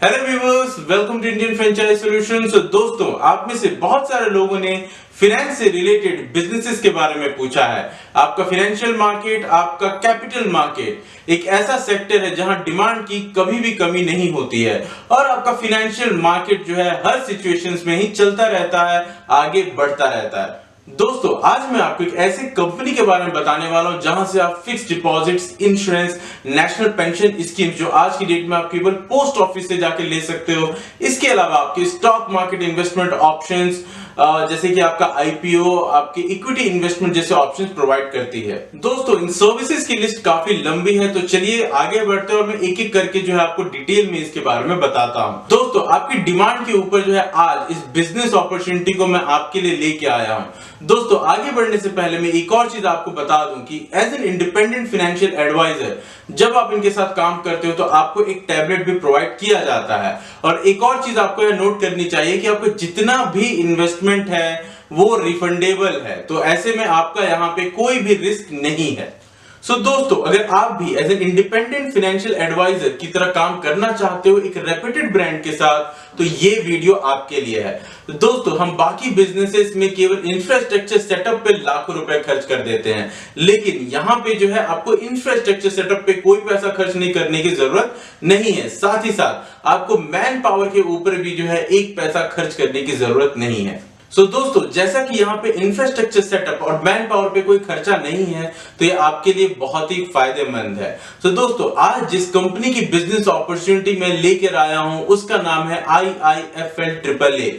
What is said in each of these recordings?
Hello viewers, welcome to Indian franchise solutions. दोस्तों, आप में से बहुत सारे लोगों ने फाइनेंस से रिलेटेड बिजनेसेस के बारे में पूछा है। आपका फाइनेंशियल मार्केट, आपका कैपिटल मार्केट एक ऐसा सेक्टर है जहां डिमांड की कभी भी कमी नहीं होती है और आपका फाइनेंशियल मार्केट जो है हर सिचुएशंस में ही चलता रहता है, आगे बढ़ता रहता है। दोस्तों, आज मैं आपको एक ऐसी कंपनी के बारे में बताने वाला हूं जहां से आप fixed deposits, insurance, national pension scheme जो आज की डेट में आप केवल पोस्ट ऑफिस से जाके ले सकते हो। इसके अलावा आपके स्टॉक मार्केट इन्वेस्टमेंट ऑप्शंस जैसे कि आपका आईपीओ, आपके इक्विटी इन्वेस्टमेंट जैसे ऑप्शंस प्रोवाइड करती है। दोस्तों, इन सर्विसेज की लिस्ट काफी लंबी है, तो चलिए आगे बढ़ते हैं और मैं एक एक करके जो है आपको डिटेल में इसके बारे में बताता हूं। दोस्तों, आपकी डिमांड के ऊपर जो है आज इस बिजनेस अपॉर्चुनिटी को मैं आपके लिए लेके आया हूं। दोस्तों, आगे बढ़ने से पहले मैं एक और चीज आपको बता दूं कि as an independent financial adviser जब आप इनके साथ काम करते हो तो आपको एक टैबलेट भी प्रोवाइड किया जाता है। और एक और चीज आपको यह नोट करनी चाहिए कि आपको जितना भी इन्वेस्टमेंट है वो रिफंडेबल है, तो ऐसे में आपका यहां पे कोई भी रिस्क नहीं है। दोस्तों, अगर आप भी as an independent financial adviser की तरह काम करना चाहते हो एक रेप्यूटेड ब्रांड के साथ, तो ये वीडियो आपके लिए है। दोस्तों, हम बाकी बिजनेसेस में केवल इंफ्रास्ट्रक्चर सेटअप पे लाखों रुपए खर्च कर देते हैं, लेकिन यहां पे जो है आपको इंफ्रास्ट्रक्चर सेटअप पे कोई पैसा खर्च नहीं करने की जरूरत नहीं है। साथ ही साथ आपको मैन पावर के ऊपर भी जो है एक पैसा खर्च करने की जरूरत नहीं है। दोस्तों, जैसा कि यहाँ पे इंफ्रास्ट्रक्चर सेटअप और मैन पावर पे कोई खर्चा नहीं है, तो ये आपके लिए बहुत ही फायदेमंद है। दोस्तों, आज जिस कंपनी की बिजनेस अपॉर्चुनिटी मैं लेकर आया हूं उसका नाम है IIFL AAA।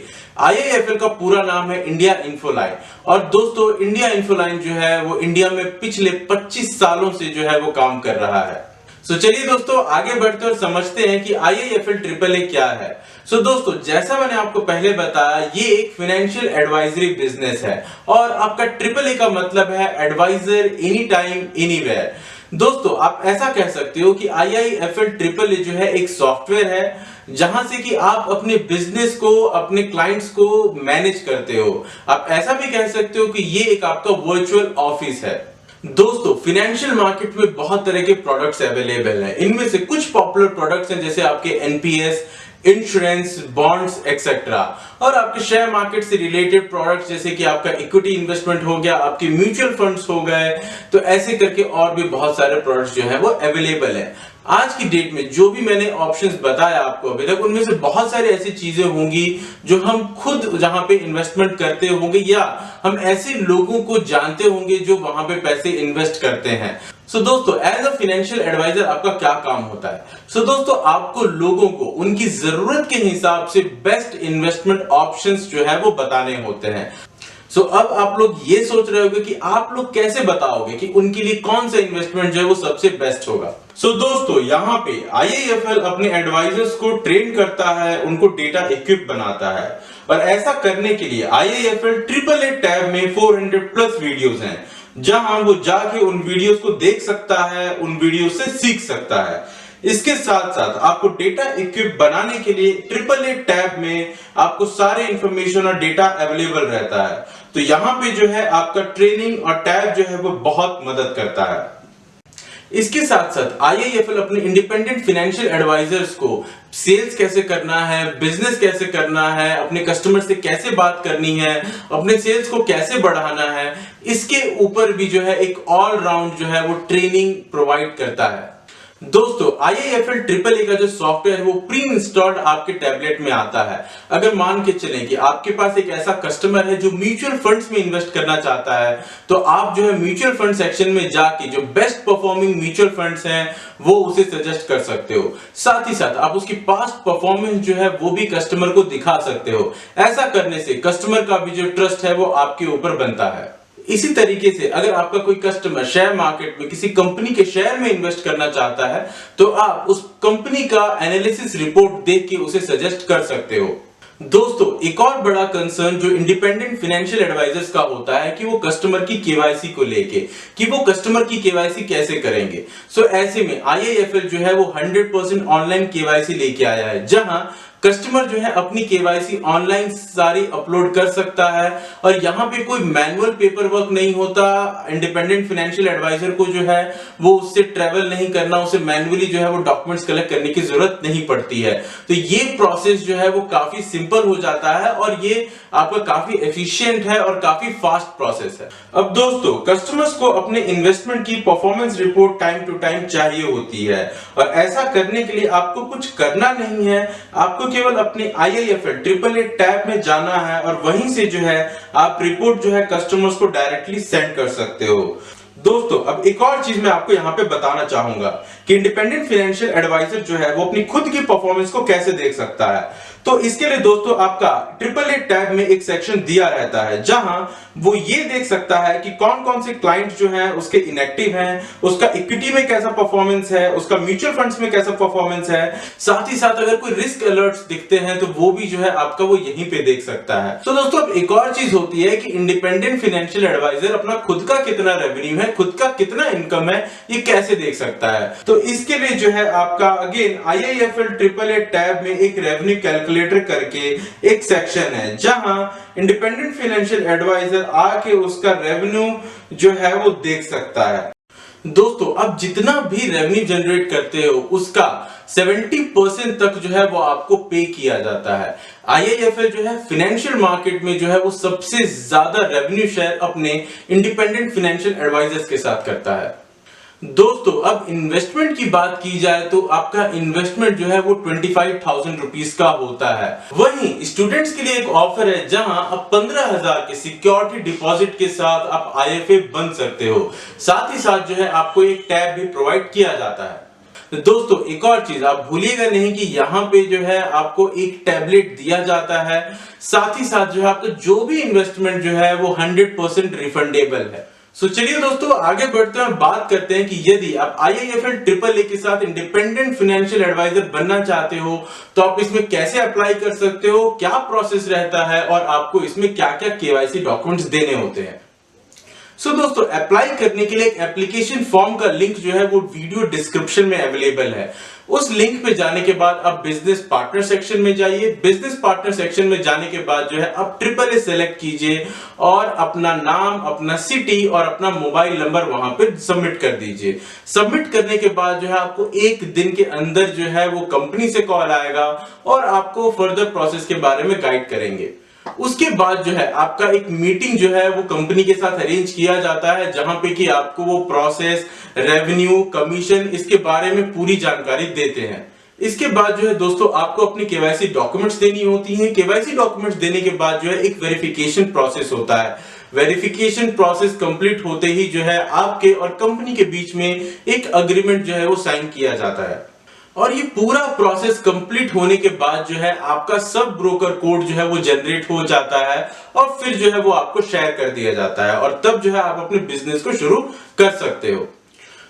IIFL का पूरा नाम है इंडिया इन्फोलाइन। और दोस्तों, इंडिया इन्फोलाइन जो है वो इंडिया में पिछले 25 सालों से जो है वो काम कर रहा है। चलिए दोस्तों, आगे बढ़ते और समझते हैं कि IIFL AAA क्या है। दोस्तों, जैसा मैंने आपको पहले बताया, ये एक फाइनेंशियल एडवाइजरी बिजनेस है और आपका AAA का मतलब है एडवाइजर एनी टाइम एनीवेयर। दोस्तों, आप ऐसा कह सकते हो कि IIFL AAA जो है एक सॉफ्टवेयर है जहां से कि आप अपने बिजनेस को, अपने क्लाइंट्स को मैनेज करते हो। आप ऐसा भी कह सकते हो कि ये एक आपका वर्चुअल ऑफिस है। दोस्तों, फाइनेंशियल मार्केट में बहुत तरह के प्रोडक्ट्स अवेलेबल हैं। इनमें से कुछ पॉपुलर प्रोडक्ट्स हैं जैसे आपके एनपीएस, इंश्योरेंस, बॉन्ड्स एक्सेट्रा, और आपके शेयर मार्केट से रिलेटेड प्रोडक्ट्स जैसे कि आपका इक्विटी इन्वेस्टमेंट हो गया, आपके म्यूचुअल फंड्स हो गए, तो ऐसे करके और भी बहुत सारे प्रोडक्ट्स जो है वो अवेलेबल है। आज की डेट में जो भी मैंने ऑप्शंस बताया आपको अभी तक, उनमें से बहुत सारी ऐसी चीजें होंगी जो हम खुद जहां पे इन्वेस्टमेंट करते होंगे या हम ऐसे लोगों को जानते होंगे जो वहां पे पैसे इन्वेस्ट करते हैं। दोस्तों, एज अ फाइनेंशियल एडवाइजर आपका क्या काम होता है? दोस्तों, आपको लोगों को उनकी जरूरत के हिसाब से बेस्ट इन्वेस्टमेंट ऑप्शंस जो है वो बताने होते हैं। अब आप लोग ये सोच रहे होंगे कि आप लोग कैसे बताओगे कि उनके लिए कौन सा इन्वेस्टमेंट जो है वो सबसे बेस्ट होगा। दोस्तों, यहाँ पे IIFL अपने एडवाइजर्स को ट्रेन करता है, उनको डेटा इक्विप बनाता है, और ऐसा करने के लिए IIFL AAA टैब में 400 प्लस वीडियोस हैं जहां वो जाके उन वीडियोस को देख सकता है, उन वीडियो से सीख सकता है। इसके साथ साथ आपको डेटा इक्विप बनाने के लिए AAA टैब में आपको सारे इंफॉर्मेशन और डेटा अवेलेबल रहता है। तो यहाँ पे जो है आपका ट्रेनिंग और टैब जो है वो बहुत मदद करता है। इसके साथ साथ IIFL अपने इंडिपेंडेंट फाइनेंशियल एडवाइजर्स को सेल्स कैसे करना है, बिजनेस कैसे करना है, अपने कस्टमर से कैसे बात करनी है, अपने सेल्स को कैसे बढ़ाना है, इसके ऊपर भी जो है एक ऑल राउंड जो है वो ट्रेनिंग प्रोवाइड करता है। दोस्तों, IIFL AAA का जो सॉफ्टवेयर है वो प्री इंस्टॉल्ड आपके टैबलेट में आता है। अगर मान के चलें कि आपके पास एक ऐसा कस्टमर है जो म्यूचुअल फंड्स में इन्वेस्ट करना चाहता है, तो आप जो है म्यूचुअल फंड सेक्शन में जाके जो बेस्ट परफॉर्मिंग म्यूचुअल फंड्स हैं वो उसे सजेस्ट कर सकते हो। साथ ही साथ आप उसकी पास्ट परफॉर्मेंस जो है वो भी कस्टमर को दिखा सकते हो। ऐसा करने से कस्टमर का भी जो ट्रस्ट है वो आपके ऊपर बनता है। इसी तरीके से अगर आपका कोई कस्टमर शेयर मार्केट में किसी कंपनी के शेयर में इन्वेस्ट करना चाहता है, तो आप उस कंपनी का एनालिसिस रिपोर्ट देख के उसे सजेस्ट कर सकते हो। दोस्तों, एक और बड़ा कंसर्न जो इंडिपेंडेंट फाइनेंशियल एडवाइजर्स का होता है कि वो कस्टमर की केवाईसी को लेके कि वो कस्टमर की केवाईसी कैसे करेंगे। ऐसे में IIFL जो है वो 100% ऑनलाइन केवाईसी लेके आया है, जहां कस्टमर जो है अपनी केवाईसी ऑनलाइन सारी अपलोड कर सकता है और यहाँ पे कोई मैनुअल पेपर वर्क नहीं होता। इंडिपेंडेंट फाइनेंशियल एडवाइजर को जो है वो उससे ट्रेवल नहीं करना, उसे मैनुअली जो है वो डॉक्यूमेंट्स कलेक्ट करने की जरूरत नहीं पड़ती है। तो ये प्रोसेस जो है वो काफी सिंपल हो जाता है और ये आपका काफी एफिशिएंट है और काफी फास्ट प्रोसेस है। अब दोस्तों, कस्टमर्स को अपने इन्वेस्टमेंट की performance report time to time चाहिए होती है और ऐसा करने के लिए आपको कुछ करना नहीं है। आपको केवल अपने IIFL AAA टैब में जाना है और वहीं से जो है आप रिपोर्ट जो है कस्टमर्स को डायरेक्टली सेंड कर सकते हो। दोस्तों, अब एक और चीज मैं आपको यहाँ पे बताना चाहूंगा कि इंडिपेंडेंट फाइनेंशियल एडवाइजर जो है वो अपनी खुद की परफॉर्मेंस को कैसे देख सकता है। तो इसके लिए दोस्तों आपका AAA टैब में एक सेक्शन दिया रहता है जहां वो ये देख सकता है कि कौन कौन से क्लाइंट जो हैं उसके इनएक्टिव हैं, उसका इक्विटी में कैसा परफॉर्मेंस है, उसका म्यूचुअल फंड्स में कैसा परफॉर्मेंस है। साथ ही साथ अगर कोई रिस्क अलर्ट्स दिखते हैं तो वो भी जो है आपका वो यहीं पे देख सकता है। तो दोस्तों, अब एक और चीज होती है कि इंडिपेंडेंट फाइनेंशियल एडवाइजर अपना खुद का कितना रेवेन्यू है, खुद का कितना इनकम है, ये कैसे देख सकता है। तो इसके लिए जो है आपका अगेन IIFL AAA टैब में एक रेवेन्यू कैलकुलेटर करके एक सेक्शन है जहां इंडिपेंडेंट फाइनेंशियल एडवाइजर आके उसका रेवेन्यू जो है वो देख सकता है। दोस्तों, अब जितना भी रेवेन्यू जनरेट करते हो उसका 70% तक जो है वो आपको पे किया जाता है। IIFL जो है फाइनेंशियल मार्केट में जो है वो सबसे ज्यादा रेवेन्यू शेयर अपने इंडिपेंडेंट फाइनेंशियल एडवाइजर्स के साथ करता है। दोस्तों, अब इन्वेस्टमेंट की बात की जाए तो आपका इन्वेस्टमेंट जो है वो 25,000 रुपीस का होता है। वहीं स्टूडेंट्स के लिए एक ऑफर है जहां आप 15,000 के सिक्योरिटी डिपॉजिट के साथ आप IFA बन सकते हो। साथ ही साथ जो है आपको एक टैब भी प्रोवाइड किया जाता है। तो दोस्तों, एक और चीज आप भूलिएगा नहीं कि यहाँ पे जो है आपको एक टैबलेट दिया जाता है। साथ ही साथ जो है आपका जो भी इन्वेस्टमेंट जो है वो 100% रिफंडेबल है। सो चलिए दोस्तों, आगे बढ़ते हैं, बात करते हैं कि यदि आप IIFL AAA के साथ इंडिपेंडेंट फाइनेंशियल एडवाइजर बनना चाहते हो तो आप इसमें कैसे अप्लाई कर सकते हो, क्या प्रोसेस रहता है और आपको इसमें क्या क्या KYC डॉक्यूमेंट्स देने होते हैं। सो दोस्तों, अप्लाई करने के लिए एक एप्लीकेशन फॉर्म का लिंक जो है वो वीडियो डिस्क्रिप्शन में अवेलेबल है। उस लिंक पे जाने के बाद आप बिजनेस पार्टनर सेक्शन में जाइए। बिजनेस पार्टनर सेक्शन में जाने के बाद जो है आप AAA सेलेक्ट कीजिए और अपना नाम, अपना सिटी और अपना मोबाइल नंबर वहां पे सबमिट कर दीजिए। सबमिट करने के बाद जो है आपको एक दिन के अंदर जो है वो कंपनी से कॉल आएगा और आपको फर्दर प्रोसेस के बारे में गाइड करेंगे। उसके बाद जो है आपका एक मीटिंग जो है वो कंपनी के साथ अरेंज किया जाता है जहां पे कि आपको वो प्रोसेस, रेवेन्यू, कमीशन, इसके बारे में पूरी जानकारी देते हैं। इसके बाद जो है दोस्तों आपको अपनी KYC डॉक्यूमेंट्स देनी होती हैं। KYC डॉक्यूमेंट्स देने के बाद जो है एक वेरिफिकेशन प्रोसेस होता है। वेरिफिकेशन प्रोसेस कंप्लीट होते ही जो है आपके और कंपनी के बीच में एक अग्रीमेंट जो है वो साइन किया जाता है और ये पूरा प्रोसेस कंप्लीट होने के बाद जो है आपका सब ब्रोकर कोड जो है वो जनरेट हो जाता है और फिर जो है वो आपको शेयर कर दिया जाता है और तब जो है आप अपने बिजनेस को शुरू कर सकते हो।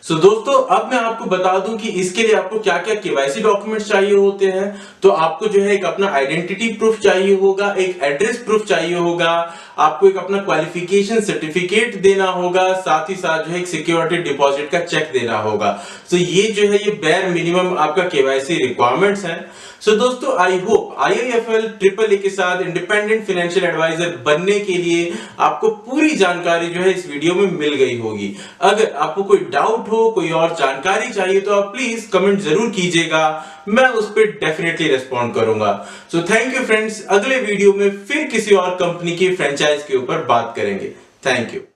सो दोस्तों, अब मैं आपको बता दूं कि इसके लिए आपको क्या क्या KYC डॉक्यूमेंट्स चाहिए होते हैं। तो आपको जो है एक अपना आइडेंटिटी प्रूफ चाहिए होगा, एक एड्रेस प्रूफ चाहिए होगा, आपको एक अपना क्वालिफिकेशन सर्टिफिकेट देना होगा, साथ ही साथ जो है एक सिक्योरिटी डिपॉजिट का चेक देना होगा। तो ये जो है ये बेयर मिनिमम आपका KYC रिक्वायरमेंट्स हैं। सो दोस्तों, आई होप IIFL AAA के साथ इंडिपेंडेंट फाइनेंशियल एडवाइजर बनने के लिए आपको पूरी जानकारी जो है इस वीडियो में मिल गई होगी। अगर आपको कोई डाउट हो, कोई और जानकारी चाहिए तो आप प्लीज कमेंट जरूर कीजिएगा, मैं उस पर डेफिनेटली रिस्पॉन्ड करूंगा। सो थैंक यू फ्रेंड्स, अगले वीडियो में फिर किसी और कंपनी की फ्रेंचाइज के ऊपर बात करेंगे। Thank you.